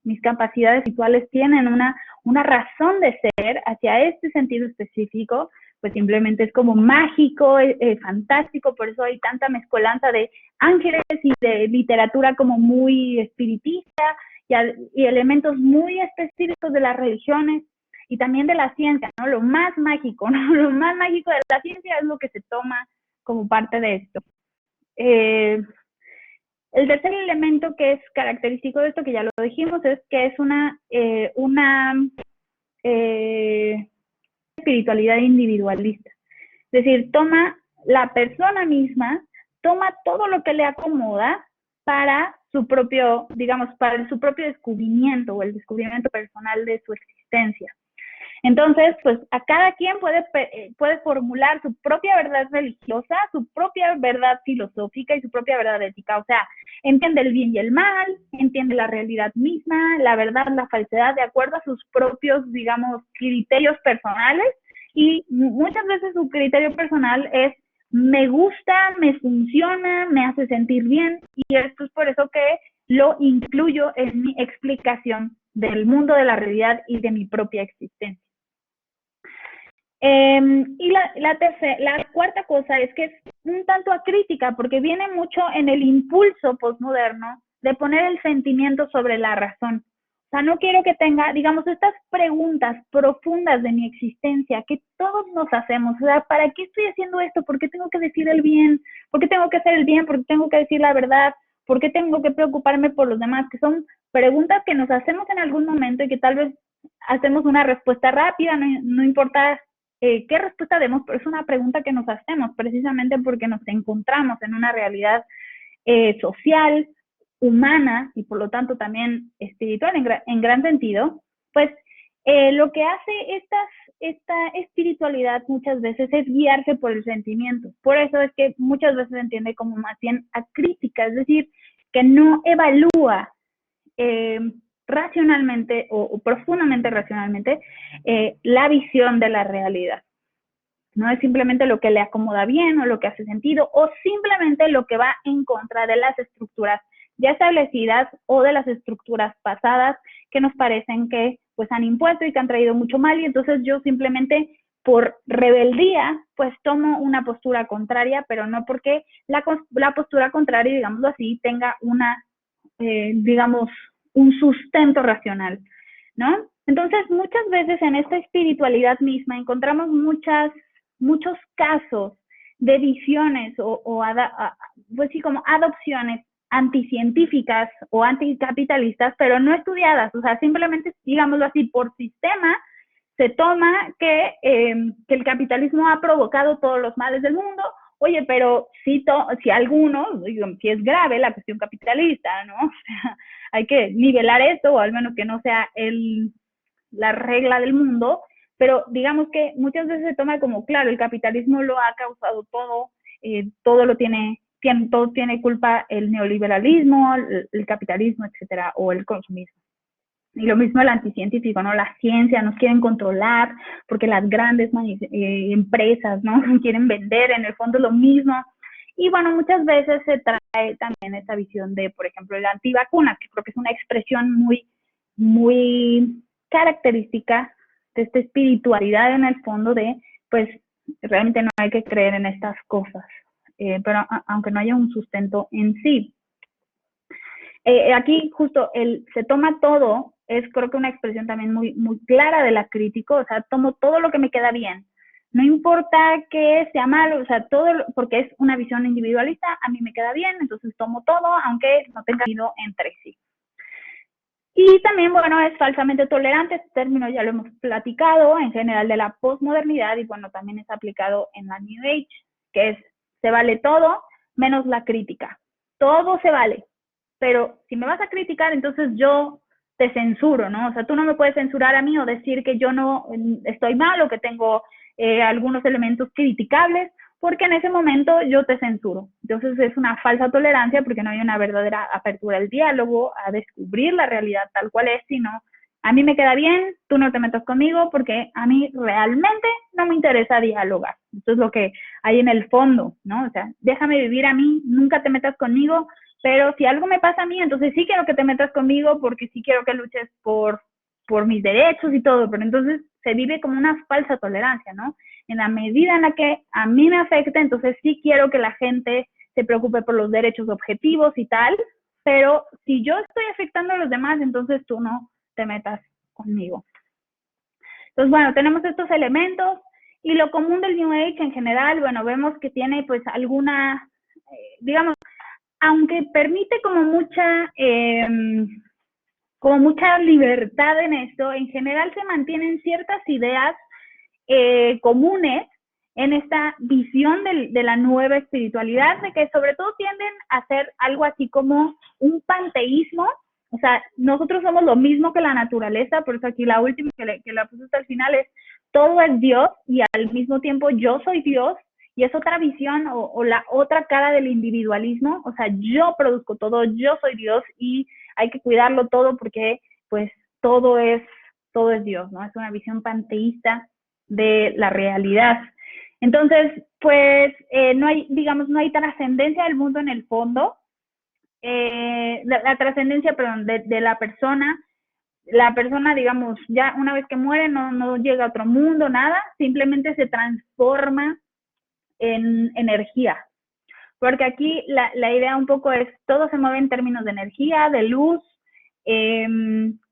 Mis capacidades visuales tienen una razón de ser hacia este sentido específico, pues simplemente es como mágico, fantástico, por eso hay tanta mezcolanza de ángeles y de literatura como muy espiritista y elementos muy específicos de las religiones y también de la ciencia, ¿no? Lo más mágico, ¿no? Lo más mágico de la ciencia es lo que se toma como parte de esto. El tercer elemento que es característico de esto, que ya lo dijimos, es que es una espiritualidad individualista. Es decir, la persona misma toma todo lo que le acomoda para su propio, digamos, para su propio descubrimiento o el descubrimiento personal de su existencia. Entonces, pues a cada quien puede formular su propia verdad religiosa, su propia verdad filosófica y su propia verdad ética. O sea, entiende el bien y el mal, entiende la realidad misma, la verdad, la falsedad, de acuerdo a sus propios, digamos, criterios personales. Y muchas veces su criterio personal es, me gusta, me funciona, me hace sentir bien. Y esto es por eso que lo incluyo en mi explicación del mundo de la realidad y de mi propia existencia. Y la cuarta cosa es que es un tanto acrítica, porque viene mucho en el impulso postmoderno de poner el sentimiento sobre la razón. O sea, no quiero que tenga, digamos, estas preguntas profundas de mi existencia que todos nos hacemos. O sea, ¿para qué estoy haciendo esto? ¿Por qué tengo que decir el bien? ¿Por qué tengo que hacer el bien? ¿Por qué tengo que decir la verdad? ¿Por qué tengo que preocuparme por los demás? Que son preguntas que nos hacemos en algún momento y que tal vez hacemos una respuesta rápida, no importa qué respuesta demos, pero es una pregunta que nos hacemos precisamente porque nos encontramos en una realidad social, humana y por lo tanto también espiritual en gran sentido. Pues lo que hace esta espiritualidad muchas veces es guiarse por el sentimiento. Por eso es que muchas veces se entiende como más bien acrítica, es decir, que no evalúa racionalmente o profundamente racionalmente la visión de la realidad. No es simplemente lo que le acomoda bien o lo que hace sentido o simplemente lo que va en contra de las estructuras ya establecidas o de las estructuras pasadas que nos parecen que pues han impuesto y que han traído mucho mal, y entonces yo simplemente por rebeldía pues tomo una postura contraria, pero no porque la postura contraria, digámoslo así, tenga digamos, un sustento racional, ¿no? Entonces, muchas veces en esta espiritualidad misma encontramos muchos casos de visiones pues sí, como adopciones anticientíficas o anticapitalistas, pero no estudiadas, o sea, simplemente, digámoslo así, por sistema, se toma que el capitalismo ha provocado todos los males del mundo. Oye, pero si es grave la cuestión capitalista, ¿no? O sea, hay que nivelar esto, o al menos que no sea la regla del mundo, pero digamos que muchas veces se toma como, claro, el capitalismo lo ha causado todo, todo tiene culpa el neoliberalismo, el capitalismo, etcétera, o el consumismo. Y lo mismo el anticientífico, ¿no? La ciencia nos quieren controlar porque las grandes empresas, ¿no? Quieren vender, en el fondo lo mismo. Y bueno, muchas veces se trae también esa visión de, por ejemplo, la antivacuna, que creo que es una expresión muy, muy característica de esta espiritualidad en el fondo de, pues, realmente no hay que creer en estas cosas, pero aunque no haya un sustento en sí. Aquí justo se toma todo, es creo que una expresión también muy, muy clara de la crítica, o sea, tomo todo lo que me queda bien, no importa que sea malo, o sea, todo, porque es una visión individualista, a mí me queda bien, entonces tomo todo, aunque no tenga sentido entre sí. Y también, bueno, es falsamente tolerante, este término ya lo hemos platicado, en general de la posmodernidad, y bueno, también es aplicado en la New Age, que es, se vale todo, menos la crítica, todo se vale. Pero si me vas a criticar, entonces yo te censuro, ¿no? O sea, tú no me puedes censurar a mí o decir que yo no estoy mal o que tengo algunos elementos criticables, porque en ese momento yo te censuro. Entonces es una falsa tolerancia porque no hay una verdadera apertura al diálogo, a descubrir la realidad tal cual es, sino a mí me queda bien, tú no te metas conmigo porque a mí realmente no me interesa dialogar. Esto es lo que hay en el fondo, ¿no? O sea, déjame vivir a mí, nunca te metas conmigo, pero si algo me pasa a mí, entonces sí quiero que te metas conmigo porque sí quiero que luches por mis derechos y todo, pero entonces se vive como una falsa tolerancia, ¿no? En la medida en la que a mí me afecta, entonces sí quiero que la gente se preocupe por los derechos objetivos y tal, pero si yo estoy afectando a los demás, entonces tú no te metas conmigo. Entonces, bueno, tenemos estos elementos y lo común del New Age en general, bueno, vemos que tiene pues alguna, digamos, aunque permite como mucha libertad en esto, en general se mantienen ciertas ideas comunes en esta visión de la nueva espiritualidad, de que sobre todo tienden a ser algo así como un panteísmo, o sea, nosotros somos lo mismo que la naturaleza, por eso aquí la última que la puse hasta el final es, todo es Dios y al mismo tiempo yo soy Dios, y es otra visión o la otra cara del individualismo, o sea, yo produzco todo, yo soy Dios y hay que cuidarlo todo porque pues todo es Dios, ¿no? Es una visión panteísta de la realidad. Entonces, pues no hay, digamos, no hay trascendencia del mundo en el fondo, la trascendencia, perdón, de la persona, digamos, ya una vez que muere no llega a otro mundo, nada, simplemente se transforma en energía. Porque aquí la idea un poco es, todo se mueve en términos de energía, de luz,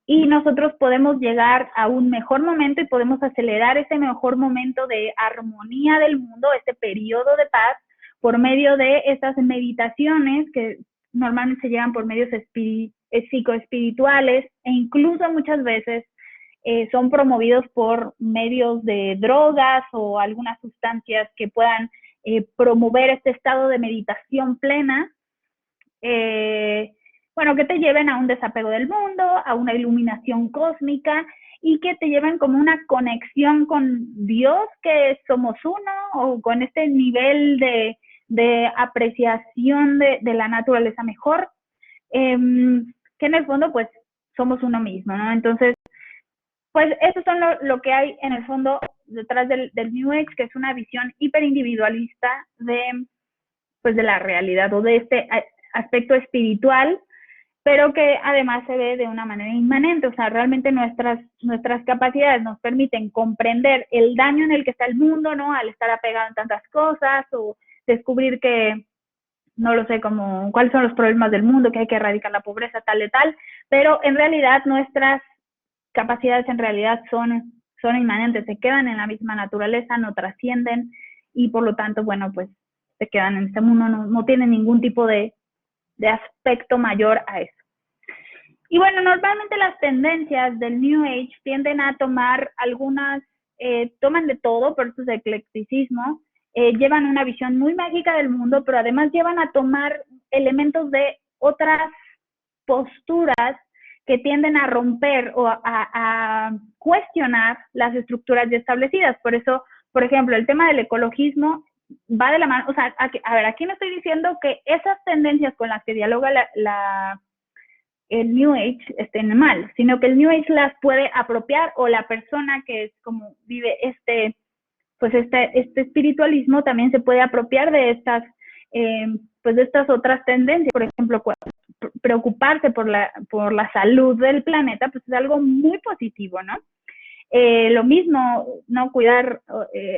y nosotros podemos llegar a un mejor momento y podemos acelerar ese mejor momento de armonía del mundo, este periodo de paz, por medio de estas meditaciones que normalmente se llevan por medios psicoespirituales e incluso muchas veces son promovidos por medios de drogas o algunas sustancias que puedan promover este estado de meditación plena, bueno, que te lleven a un desapego del mundo, a una iluminación cósmica y que te lleven como una conexión con Dios, que somos uno, o con este nivel de apreciación de la naturaleza mejor, que en el fondo pues somos uno mismo, ¿no? Entonces, pues eso son lo que hay en el fondo detrás del New Age, que es una visión hiperindividualista pues de la realidad o de este aspecto espiritual, pero que además se ve de una manera inmanente, o sea, realmente nuestras capacidades nos permiten comprender el daño en el que está el mundo, ¿no? Al estar apegado en tantas cosas o descubrir que, no lo sé, como cuáles son los problemas del mundo, que hay que erradicar la pobreza, tal y tal, pero en realidad nuestras capacidades en realidad son inmanentes, se quedan en la misma naturaleza, no trascienden y por lo tanto, bueno, pues se quedan en este mundo, no tienen ningún tipo de aspecto mayor a eso. Y bueno, normalmente las tendencias del New Age tienden a tomar algunas, toman de todo, por eso es eclecticismo, llevan una visión muy mágica del mundo, pero además llevan a tomar elementos de otras posturas que tienden a romper o a cuestionar las estructuras ya establecidas. Por eso, por ejemplo, el tema del ecologismo va de la mano, o sea, a ver, aquí no estoy diciendo que esas tendencias con las que dialoga el New Age estén mal, sino que el New Age las puede apropiar o la persona que es como vive este espiritualismo también se puede apropiar de estas, pues de estas otras tendencias. Por ejemplo, preocuparse por la salud del planeta, pues es algo muy positivo, ¿no? Lo mismo, ¿no? Cuidar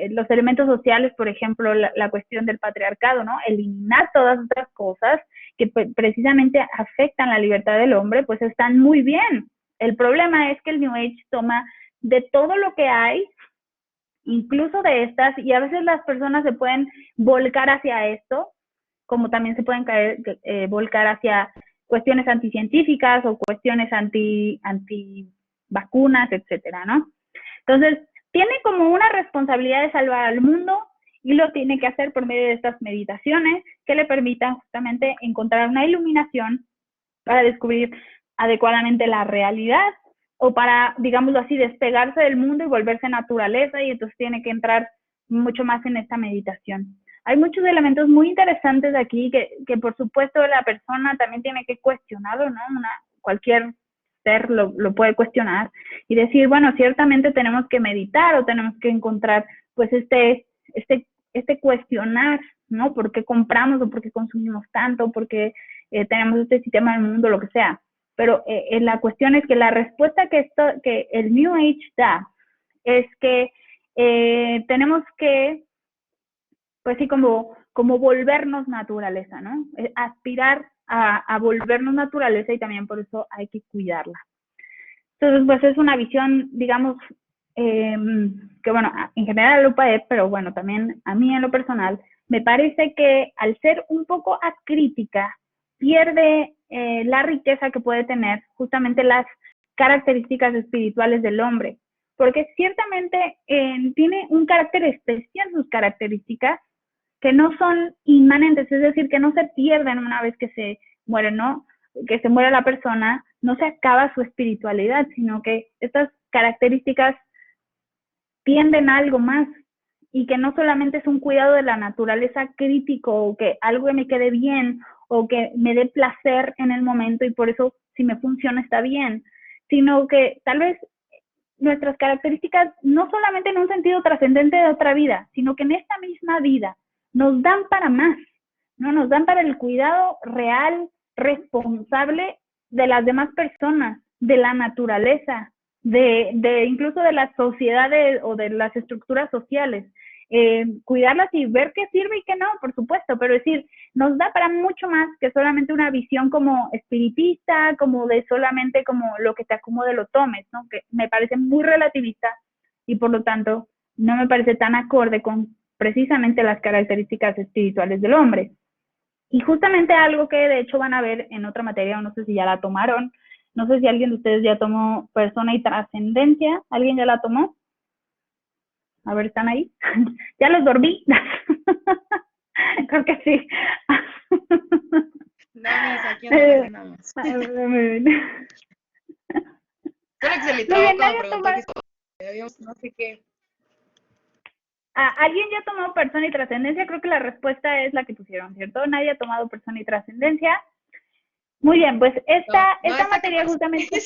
los elementos sociales, por ejemplo, la cuestión del patriarcado, ¿no? Eliminar todas otras cosas que precisamente afectan la libertad del hombre, pues están muy bien. El problema es que el New Age toma de todo lo que hay, incluso de estas, y a veces las personas se pueden volcar hacia esto, como también se pueden volcar hacia cuestiones anticientíficas o cuestiones anti vacunas, etcétera, ¿no? Entonces, tiene como una responsabilidad de salvar al mundo y lo tiene que hacer por medio de estas meditaciones que le permitan justamente encontrar una iluminación para descubrir adecuadamente la realidad o para, digámoslo así, despegarse del mundo y volverse naturaleza, y entonces tiene que entrar mucho más en esta meditación. Hay muchos elementos muy interesantes aquí que por supuesto la persona también tiene que cuestionarlo, ¿no? Cualquier ser lo puede cuestionar y decir, bueno, ciertamente tenemos que meditar o tenemos que encontrar pues este cuestionar, ¿no? ¿Por qué compramos o por qué consumimos tanto? ¿Por qué tenemos este sistema del mundo, lo que sea. Pero la cuestión es que la respuesta que el New Age da es que tenemos que, pues sí, como volvernos naturaleza, ¿no? Aspirar a volvernos naturaleza, y también por eso hay que cuidarla. Entonces, pues es una visión, digamos, que bueno, en general lo puede, pero bueno, también a mí en lo personal, me parece que al ser un poco acrítica, pierde la riqueza que puede tener justamente las características espirituales del hombre, porque ciertamente tiene un carácter especial, sus características, que no son inmanentes, es decir, que no se pierden una vez que se muere, ¿no? Que se muere la persona, no se acaba su espiritualidad, sino que estas características tienden a algo más, y que no solamente es un cuidado de la naturaleza crítico, o que algo que me quede bien, o que me dé placer en el momento, y por eso si me funciona está bien, sino que tal vez nuestras características no solamente en un sentido trascendente de otra vida, sino que en esta misma vida nos dan para más, ¿no? Nos dan para el cuidado real, responsable de las demás personas, de la naturaleza, de incluso de las sociedades o de las estructuras sociales. Cuidarlas y ver qué sirve y qué no, por supuesto, pero decir, nos da para mucho más que solamente una visión como espiritista, como de solamente como lo que te acomode lo tomes, ¿no? Que me parece muy relativista, y por lo tanto no me parece tan acorde con precisamente las características espirituales del hombre. Y justamente algo que de hecho van a ver en otra materia, o no sé si ya la tomaron, no sé si alguien de ustedes ya tomó persona y trascendencia. ¿Alguien ya la tomó? A ver, ¿están ahí? ¿Ya los dormí? Creo que sí. No, mis, aquí andamos. Muy bien. Creo que se le Muy trabó bien, cuando nadie preguntó toma... que habíamos no sé qué. ¿Alguien ya tomó persona y trascendencia? Creo que la respuesta es la que pusieron, ¿cierto? Nadie ha tomado persona y trascendencia. Muy bien, pues esta materia justamente...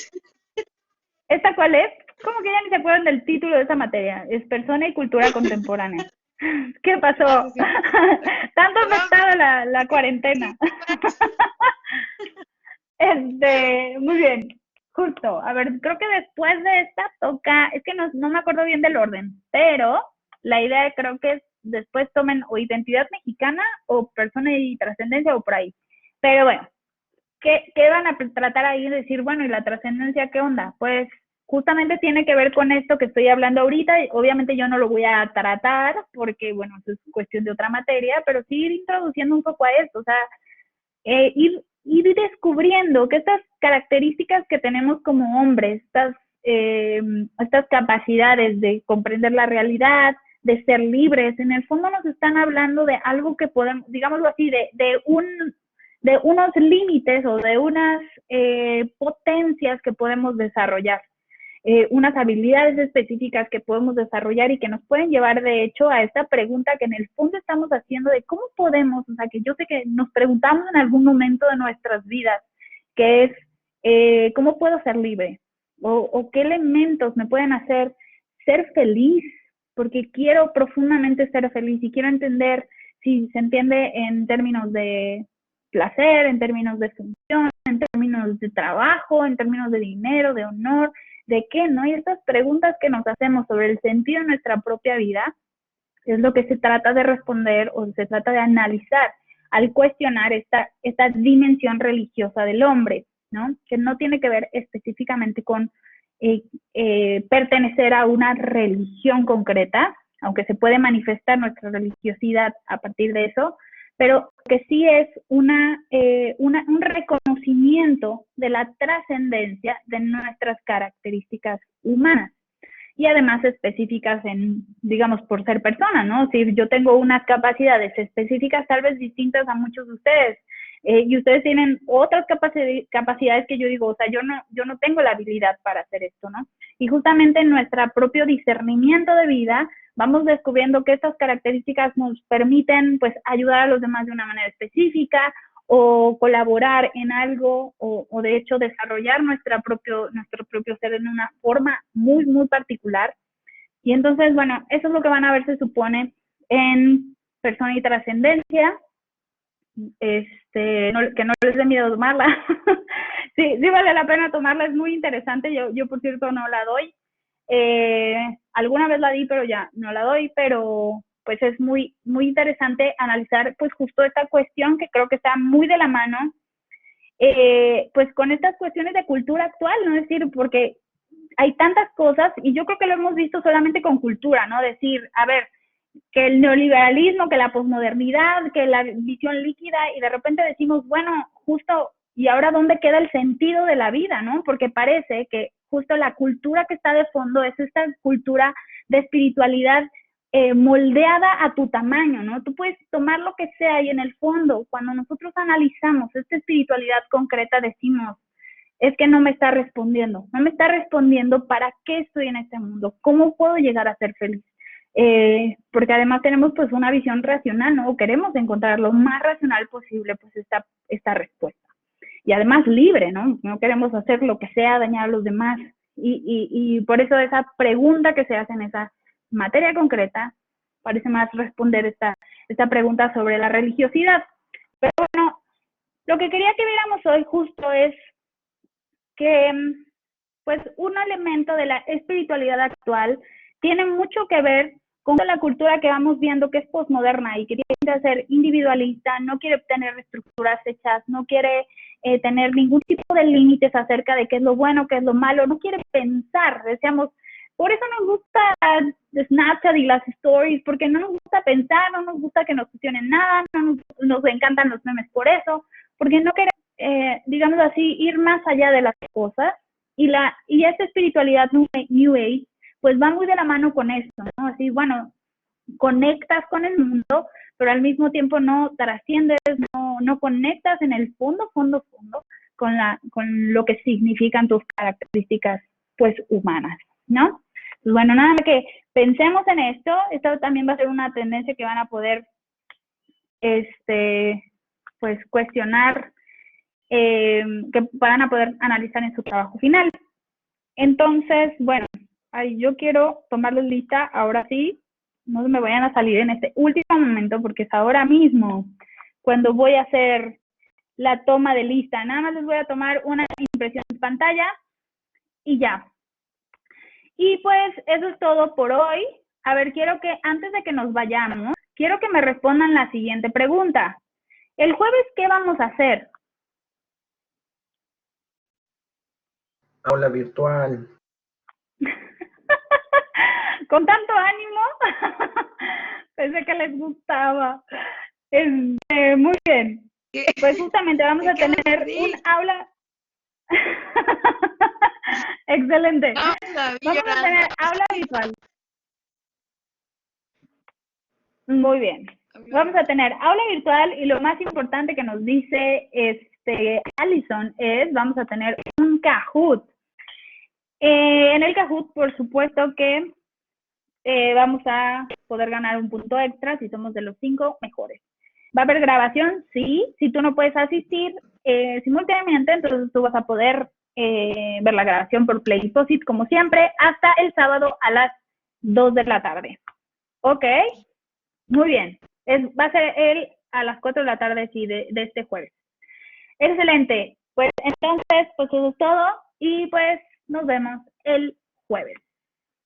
¿Esta cuál es? ¿Cómo que ya ni se acuerdan del título de esa materia? Es persona y cultura contemporánea. ¿Qué pasó? Sí. Tanto afectada la cuarentena. Muy bien, justo. A ver, creo que después de esta toca, es que no me acuerdo bien del orden, pero la idea creo que es después tomen o identidad mexicana o persona y trascendencia o por ahí. Pero bueno, ¿qué van a tratar ahí de decir, bueno, y la trascendencia qué onda? Pues justamente tiene que ver con esto que estoy hablando ahorita. Obviamente yo no lo voy a tratar porque, bueno, eso es cuestión de otra materia, pero sí ir introduciendo un poco a esto, o sea, ir descubriendo que estas características que tenemos como hombres, estas capacidades de comprender la realidad, de ser libres, en el fondo nos están hablando de algo que podemos, digámoslo así, de unos límites o de unas potencias que podemos desarrollar, unas habilidades específicas que podemos desarrollar y que nos pueden llevar de hecho a esta pregunta que en el fondo estamos haciendo de cómo podemos, o sea, que yo sé que nos preguntamos en algún momento de nuestras vidas, que es ¿cómo puedo ser libre? O qué elementos me pueden hacer ser feliz, porque quiero profundamente ser feliz y quiero entender si se entiende en términos de placer, en términos de función, en términos de trabajo, en términos de dinero, de honor, de qué, ¿no? Y estas preguntas que nos hacemos sobre el sentido de nuestra propia vida es lo que se trata de responder o se trata de analizar al cuestionar esta dimensión religiosa del hombre, ¿no? Que no tiene que ver específicamente con pertenecer a una religión concreta, aunque se puede manifestar nuestra religiosidad a partir de eso, pero que sí es un reconocimiento de la trascendencia de nuestras características humanas y además específicas digamos, por ser persona, ¿no? Si yo tengo unas capacidades específicas tal vez distintas a muchos de ustedes, y ustedes tienen otras capacidades que yo digo, o sea, yo no tengo la habilidad para hacer esto, ¿no? Y justamente en nuestro propio discernimiento de vida vamos descubriendo que estas características nos permiten, pues, ayudar a los demás de una manera específica o colaborar en algo o de hecho desarrollar nuestro propio ser en una forma muy, muy particular. Y entonces, bueno, eso es lo que van a ver, se supone, en persona y trascendencia. que no les dé miedo tomarla. Sí, sí vale la pena tomarla, es muy interesante. Yo por cierto no la doy. Alguna vez la di, pero ya no la doy, pero pues es muy, muy interesante analizar pues justo esta cuestión que creo que está muy de la mano, pues con estas cuestiones de cultura actual, ¿no? Es decir, porque hay tantas cosas y yo creo que lo hemos visto solamente con cultura, ¿no? Decir, a ver, que el neoliberalismo, que la posmodernidad, que la visión líquida, y de repente decimos, bueno, justo, ¿y ahora dónde queda el sentido de la vida, no? Porque parece que justo la cultura que está de fondo es esta cultura de espiritualidad moldeada a tu tamaño, ¿no? Tú puedes tomar lo que sea y en el fondo, cuando nosotros analizamos esta espiritualidad concreta, decimos, es que no me está respondiendo para qué estoy en este mundo, cómo puedo llegar a ser feliz. Porque además tenemos pues una visión racional, ¿no? Queremos encontrar lo más racional posible pues esta respuesta. Y además libre, ¿no? No queremos hacer lo que sea, dañar a los demás. Y por eso esa pregunta que se hace en esa materia concreta parece más responder esta pregunta sobre la religiosidad. Pero bueno, lo que quería que viéramos hoy justo es que pues un elemento de la espiritualidad actual tiene mucho que ver con la cultura que vamos viendo que es posmoderna y que tiende a ser individualista, no quiere tener estructuras hechas, no quiere tener ningún tipo de límites acerca de qué es lo bueno, qué es lo malo, no quiere pensar, decíamos, por eso nos gusta Snapchat y las stories, porque no nos gusta pensar, no nos gusta que nos cuestionen nada, no nos encantan los memes por eso, porque no queremos, digamos así, ir más allá de las cosas, y esta espiritualidad New Age pues va muy de la mano con esto, ¿no? Así, bueno, conectas con el mundo, pero al mismo tiempo no trasciendes, no conectas en el fondo con lo que significan tus características, pues, humanas, ¿no? Pues bueno, nada más que pensemos en esto también va a ser una tendencia que van a poder, pues, cuestionar, que van a poder analizar en su trabajo final. Entonces, bueno, yo quiero tomarles lista, ahora sí, no me vayan a salir en este último momento, porque es ahora mismo cuando voy a hacer la toma de lista. Nada más les voy a tomar una impresión en pantalla y ya. Y pues eso es todo por hoy. A ver, quiero que antes de que nos vayamos, quiero que me respondan la siguiente pregunta. ¿El jueves qué vamos a hacer? Aula virtual. Con tanto ánimo, pensé que les gustaba. Muy bien. Pues justamente vamos a tener un aula. Excelente. Vamos a tener aula virtual. Muy bien. Vamos a tener aula virtual y lo más importante que nos dice Alison es, vamos a tener un Kahoot. En el Kahoot, por supuesto que vamos a poder ganar un punto extra si somos de los 5 mejores. ¿Va a haber grabación? Sí. Si tú no puedes asistir simultáneamente, entonces tú vas a poder ver la grabación por Playposit, como siempre, hasta el sábado a las 2 de la tarde. ¿Ok? Muy bien. Va a ser a las 4 de la tarde, sí, de este jueves. Excelente. Pues entonces, pues eso es todo y pues nos vemos el jueves.